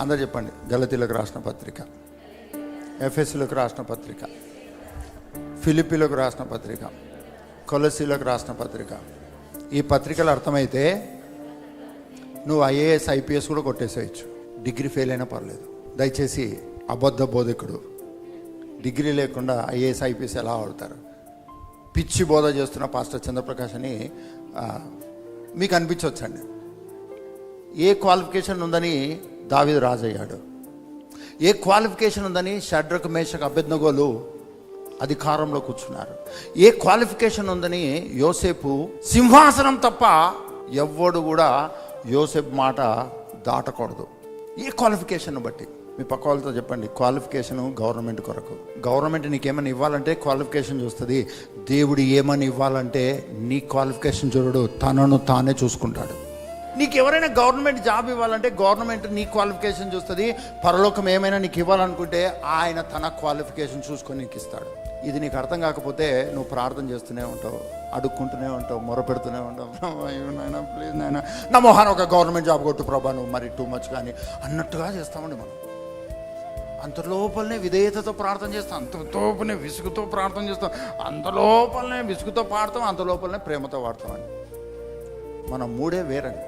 అందరు చెప్పండి. గలతీలకు రాసిన పత్రిక, ఎఫెసీలకు రాసిన పత్రిక, ఫిలిప్పీలకు రాసిన పత్రిక, కొలసీలకు రాసిన పత్రిక. ఈ పత్రికలు అర్థమైతే నువ్వు ఐఏఎస్ ఐపీఎస్ కూడా కొట్టేసేయచ్చు, డిగ్రీ ఫెయిల్ అయినా పర్లేదు. దయచేసి అబద్ధ బోధకుడు డిగ్రీ లేకుండా ఐఏఎస్ ఐపీఎస్ ఎలా ఆడుతారు? పిచ్చి బోధ చేస్తున్న పాస్టర్ చంద్రప్రకాష్ అని మీకు అనిపించవచ్చండి. ఏ క్వాలిఫికేషన్ ఉందని దావీదు రాజు అయ్యాడు? ఏ క్వాలిఫికేషన్ ఉందని షడ్రకు మేషకు అబేద్నెగోలు అధికారంలో కూర్చున్నారు? ఏ క్వాలిఫికేషన్ ఉందని యోసేపు సింహాసనం తప్ప ఎవ్వడు కూడా యోసేపు మాట దాటకూడదు? ఏ క్వాలిఫికేషన్ బట్టి? మీ పక్క వాళ్ళతో చెప్పండి, క్వాలిఫికేషను గవర్నమెంట్ కొరకు. గవర్నమెంట్ నీకేమైనా ఇవ్వాలంటే క్వాలిఫికేషన్ చూస్తుంది. దేవుడు ఏమని ఇవ్వాలంటే నీ క్వాలిఫికేషన్ చూడడు, తనను తానే చూసుకుంటాడు. నీకు ఎవరైనా గవర్నమెంట్ జాబ్ ఇవ్వాలంటే గవర్నమెంట్ నీ క్వాలిఫికేషన్ చూస్తుంది. పరలోకం ఏమైనా నీకు ఇవ్వాలనుకుంటే ఆయన తన క్వాలిఫికేషన్ చూసుకొని నీకు ఇస్తాడు. ఇది నీకు అర్థం కాకపోతే నువ్వు ప్రార్థన చేస్తూనే ఉంటావు, అడుక్కుంటూనే ఉంటావు, మొరపెడుతూనే ఉంటావు. నాయనా ప్లీజ్ నాయనా నా మొహాన ఒక గవర్నమెంట్ జాబ్ కొట్టు ప్రభా, నువ్వు మరి టూ మచ్ కానీ అన్నట్టుగా చేస్తామండి మనం. అంతలోపలనే విధేయతతో ప్రార్థన చేస్తాం, అంతలోపలనే విసుగుతో ప్రార్థన చేస్తాం, అంతలోపలనే విసుగుతో పాడతాం, అంతలోపలనే ప్రేమతో వాడతామండి. మన మూడే వేరండి.